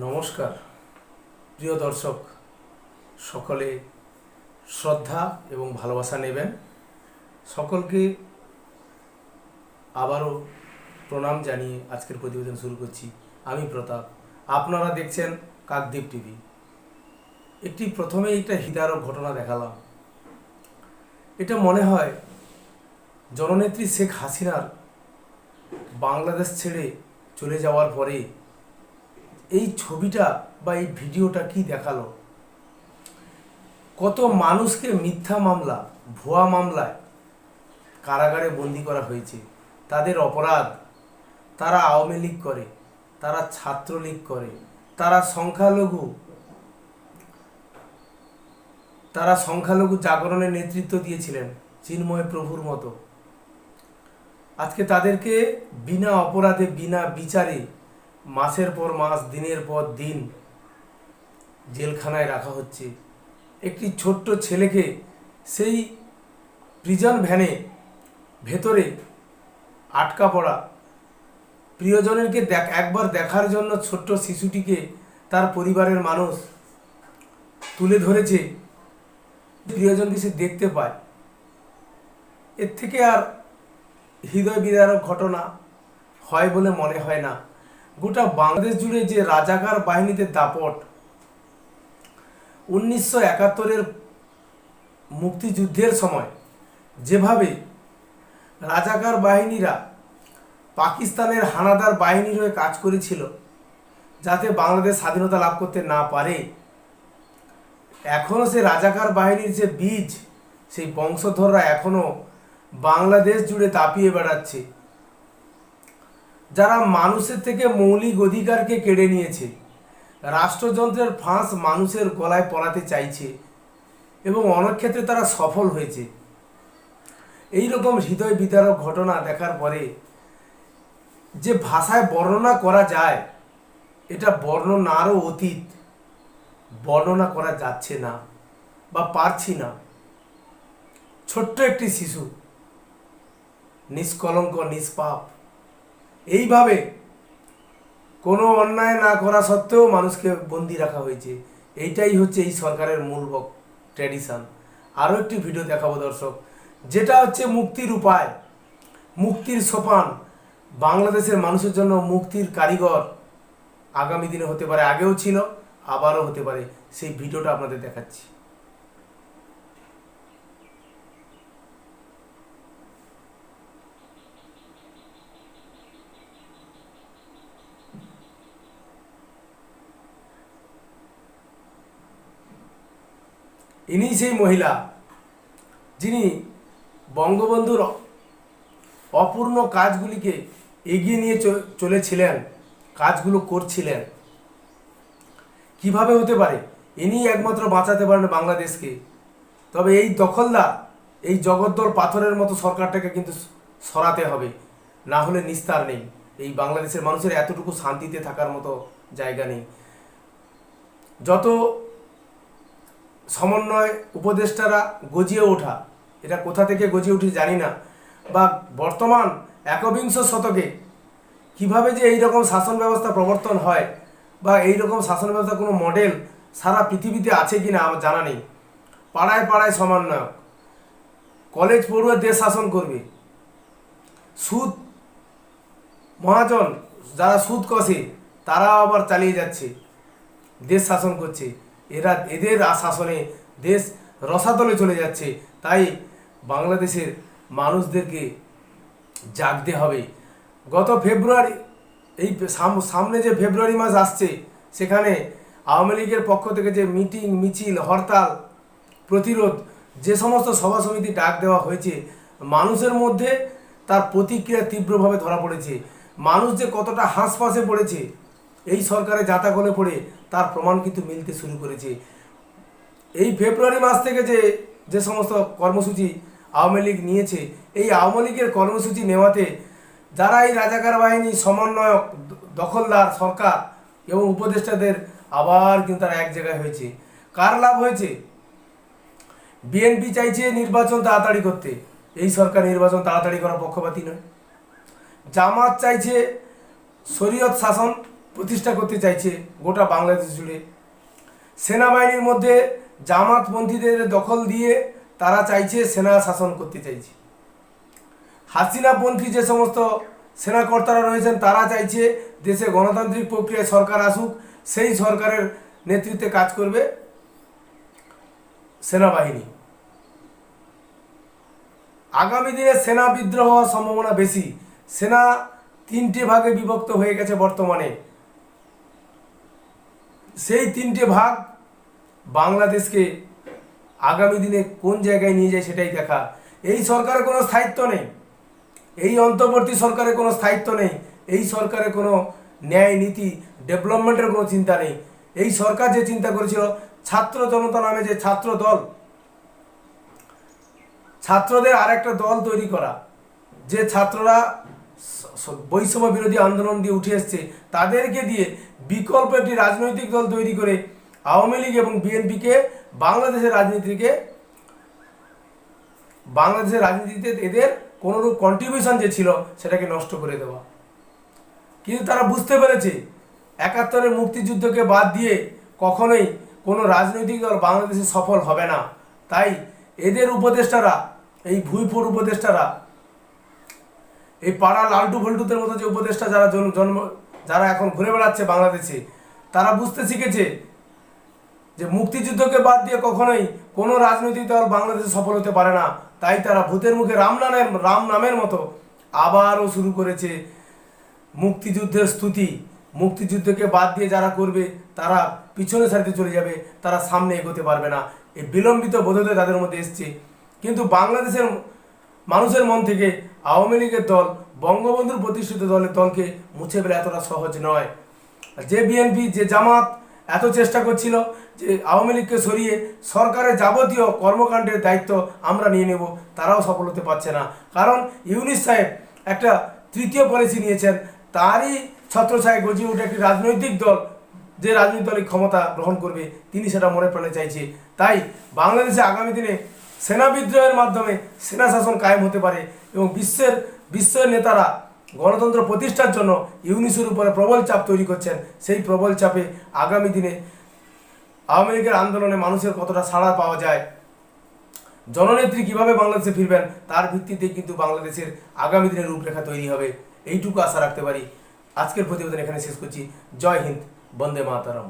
নমস্কার প্রিয় দর্শক, সকলে শ্রদ্ধা এবং ভালোবাসা নেবেন। সকলকে আবারও প্রণাম জানিয়ে আজকের প্রতিবেদন শুরু করছি। আমি প্রতাপ, আপনারা দেখছেন কাকদ্বীপ টিভি। প্রথমেই একটা হৃদয়ক ঘটনা দেখালাম। এটা মনে হয় জননেত্রী শেখ হাসিনার বাংলাদেশ ছেড়ে চলে যাওয়ার পরে এই ছবিটা বা এই ভিডিওটা কি দেখালো। কত মানুষকে মিথ্যা মামলা, ভুয়া মামলায় কারাগারে বন্দি করা হয়েছে। তাদের অপরাধ, তারা আওয়ামী লীগ করে, তারা ছাত্রলীগ করে, তারা সংখ্যালঘু জাগরণের নেতৃত্ব দিয়েছিলেন চিন্ময় প্রভুর মতো। আজকে তাদেরকে বিনা অপরাধে, বিনা বিচারে মাসের পর মাস, দিনের পর দিন জেলখানায় রাখা হচ্ছে। একটি ছোট্ট ছেলেকে সেই প্রিজন ভ্যানে ভেতরে আটকা পড়া, প্রিয়জনেরকে একবার দেখার জন্য ছোট্ট শিশুটিকে তার পরিবারের মানুষ তুলে ধরেছে, প্রিয়জনকে সে দেখতে পায়। এর থেকে আর হৃদয় বিদারক ঘটনা হয় বলে মনে হয় না। গোটা বাংলাদেশ জুড়ে যে রাজাকার বাহিনীতে দাপট, 1971-এর মুক্তিযুদ্ধের সময় যেভাবে রাজাকার বাহিনীরা পাকিস্তানের হানাদার বাহিনীর হয়ে কাজ করেছিল যাতে বাংলাদেশ স্বাধীনতা লাভ করতে না পারে, এখনও সে রাজাকার বাহিনীর যে বীজ, সেই বংশধররা এখনও বাংলাদেশ জুড়ে তাপিয়ে বেড়াচ্ছে। যারা মানুষের থেকে মৌলিক অধিকারকে কেড়ে নিয়েছে, রাষ্ট্রযন্ত্রের ফাঁস মানুষের গলায় পরাতে চাইছে এবং অনেক ক্ষেত্রে তারা সফল হয়েছে। এই রকম হৃদয় বিদারক ঘটনা দেখার পরে যে ভাষায় বর্ণনা করা যায়, এটা বর্ণনারও অতীত, বর্ণনা করা যাচ্ছে না বা পারছি না। ছোট্ট একটি শিশু, নিষ্কলঙ্ক, নিষ্পাপ, এইভাবে কোনো অন্যায় না করা সত্ত্বেও মানুষকে বন্দি রাখা হয়েছে। এইটাই হচ্ছে এই সরকারের মূল ট্র্যাডিশন। আরও একটি ভিডিও দেখাবো দর্শক, যেটা হচ্ছে মুক্তির উপায়, মুক্তির সোপান, বাংলাদেশের মানুষের জন্য মুক্তির কারিগর আগামী দিনে হতে পারে, আগেও ছিল, আবারও হতে পারে। সেই ভিডিওটা আপনাদের দেখাচ্ছি। ইনি সেই মহিলা যিনি বঙ্গবন্ধুর অপূর্ণ কাজগুলিকে এগিয়ে নিয়ে চলেছিলেন, কাজগুলো করছিলেন। কিভাবে হতে পারে? ইনি একমাত্র বাঁচাতে পারেন বাংলাদেশকে। তবে এই দখলদার, এই জগদ্দল পাথরের মতো সরকারটাকে কিন্তু সরাতে হবে, না হলে নিস্তার নেই। এই বাংলাদেশের মানুষের এতটুকু শান্তিতে থাকার মতো জায়গা নেই। যত সমন্বয় উপদেষ্টারা গজিয়ে ওঠা, এটা কোথা থেকে গজিয়ে উঠে জানি না, বা বর্তমান একবিংশ শতকে কিভাবে যে এই রকম শাসন ব্যবস্থা প্রবর্তন হয় বা এই রকম শাসন ব্যবস্থা কোনো মডেল সারা পৃথিবীতে আছে কি না আমার জানা নেই। পাড়ায় পাড়ায় সমন্বয়ক, কলেজ পড়ুয়া দেশ শাসন করবে, সুদ মহাজন যারা সুদ কষে তারা আবার চালিয়ে যাচ্ছে, দেশ শাসন করছে। এদের শাসনে দেশ রসাতলে চলে যাচ্ছে। তাই বাংলাদেশের মানুষদেরকে জাগতে হবে। গত ফেব্রুয়ারি, এই সামনে যে ফেব্রুয়ারি মাস আসছে, সেখানে আওয়ামী লীগের পক্ষ থেকে যে মিটিং, মিছিল, হরতাল, প্রতিরোধ, যে সমস্ত সভা সমিতি ডাক দেওয়া হয়েছে, মানুষের মধ্যে তার প্রতিক্রিয়া তীব্রভাবে ধরা পড়েছে। মানুষ যে কতটা হাঁসফাঁসে পড়েছে এই সরকারের জাতাকলে পড়ে, তার প্রমাণ কিন্তু মিলতে শুরু করেছে। এই ফেব্রুয়ারি মাস থেকে যে সমস্ত কর্মসূচি আওয়ামী লীগ নিয়েছে, এই আওয়ামী লীগের কর্মসূচি নেওয়াতে যারা এই রাজাকার বাহিনী, সমন্বয়ক, দখলদার সরকার এবং উপদেষ্টাদের আবার কিন্তু তারা এক জায়গায় হয়েছে। কার লাভ হয়েছে? বিএনপি চাইছে নির্বাচন তাড়াতাড়ি করতে, এই সরকার নির্বাচন তাড়াতাড়ি করার পক্ষপাতী নয়। জামাত চাইছে শরীয়ত শাসন, প্রতিষ্ঠা করতে চাইছে গোটা বাংলাদেশ জুড়ে। সেনাবাহিনীর মধ্যে জামাতপন্থীদের দখল দিয়ে তারা চাইছে সেনা শাসন করতে চাইছে। হাসিনাপন্থী যে সমস্ত সেনাকর্তারা রয়েছেন তারা চাইছে দেশে গণতান্ত্রিক প্রক্রিয়ায় সরকার আসুক, সেই সরকারের নেতৃত্বে কাজ করবে সেনাবাহিনী। আগামী দিনে সেনা বিদ্রোহ হওয়ার সম্ভাবনা বেশি। সেনা 3টে ভাগে বিভক্ত হয়ে গেছে বর্তমানে। সেই 3টে ভাগ বাংলাদেশকে আগামী দিনে কোন জায়গায় নিয়ে যায় সেটাই দেখা। এই সরকারের কোনো স্থায়িত্ব নেই, এই অন্তর্বর্তী সরকারের কোনো স্থায়িত্ব নেই, এই সরকারের কোনো ন্যায় নীতি ডেভেলপমেন্টের কোনো চিন্তা নেই। এই সরকার যে চিন্তা করেছিল ছাত্র জনতা নামে যে ছাত্র দল, ছাত্রদের আরেকটা দল তৈরি করা, যে ছাত্ররা বৈষম্য বিরোধী আন্দোলন দিয়ে উঠে এসছে তাদেরকে দিয়ে বিকল্প একটি রাজনৈতিক দল তৈরি করে আওয়ামী লীগ এবং বিএনপিকে বাংলাদেশের রাজনীতিতে এদের কোনোরূপ কন্ট্রিবিউশন যে ছিল সেটাকে নষ্ট করে দেওয়া। কিন্তু তারা বুঝতে পেরেছে ৭১-এর মুক্তিযুদ্ধকে বাদ দিয়ে কখনোই কোনো রাজনৈতিক দল বাংলাদেশে সফল হবে না। তাই এদের উপদেষ্টারা, এই ভুইফোর উপদেষ্টারা, এই পাড়া লালটু ভল্টুদের মতো যে উপদেষ্টা যারা এখন ঘুরে বেড়াচ্ছে বাংলাদেশে, তারা বুঝতে শিখেছে যে মুক্তিযুদ্ধকে বাদ দিয়ে কখনোই কোনো রাজনৈতিক দল বাংলাদেশে সফল হতে পারে না। তাই তারা ভূতের মুখে রাম নামের মতো আবারও শুরু করেছে মুক্তিযুদ্ধের স্তুতি। মুক্তিযুদ্ধকে বাদ দিয়ে যারা করবে তারা পিছনে সারিতে চলে যাবে, তারা সামনে এগোতে পারবে না। এই বিলম্বিত বোধোদয় তাদের মধ্যে এসছে। কিন্তু বাংলাদেশের মানুষের মন থেকে আওয়ামী লীগের দল, বঙ্গবন্ধুর প্রতিষ্ঠিত দলকে মুছে ফেলা এতটা সহজ নয়। যে বিএনপি, যে জামাত এত চেষ্টা করছিল যে আওয়ামী লীগকে সরিয়ে সরকারের যাবতীয় কর্মকাণ্ডের দায়িত্ব আমরা নিয়ে নেব, তারাও সফল হতে পারছে না। কারণ ইউনূস সাহেব একটা তৃতীয় পলিসি নিয়েছেন, তারই ছত্রছায়ায় গজিয়ে উঠে একটি রাজনৈতিক দল, যে রাজনৈতিক দলের ক্ষমতা গ্রহণ করবে তিনি সেটা মনে প্রাণে চাইছে। তাই বাংলাদেশে আগামী দিনে সেনা বিদ্রোহের মাধ্যমে সেনা শাসন কায়েম হতে পারে এবং বিশ্বের নেতারা গণতন্ত্র প্রতিষ্ঠার জন্য ইউনূসের উপরে প্রবল চাপ তৈরি করছেন। সেই প্রবল চাপে আগামী দিনে আওয়ামী লীগের আন্দোলনে মানুষের কতটা সাড়া পাওয়া যায়, জননেত্রী কিভাবে বাংলাদেশে ফিরবেন তার ভিত্তিতে কিন্তু বাংলাদেশের আগামী দিনের রূপরেখা তৈরি হবে, এইটুকু আশা রাখতে পারি। আজকের প্রতিবেদন এখানে শেষ করছি। জয় হিন্দ, বন্দে মাতরম।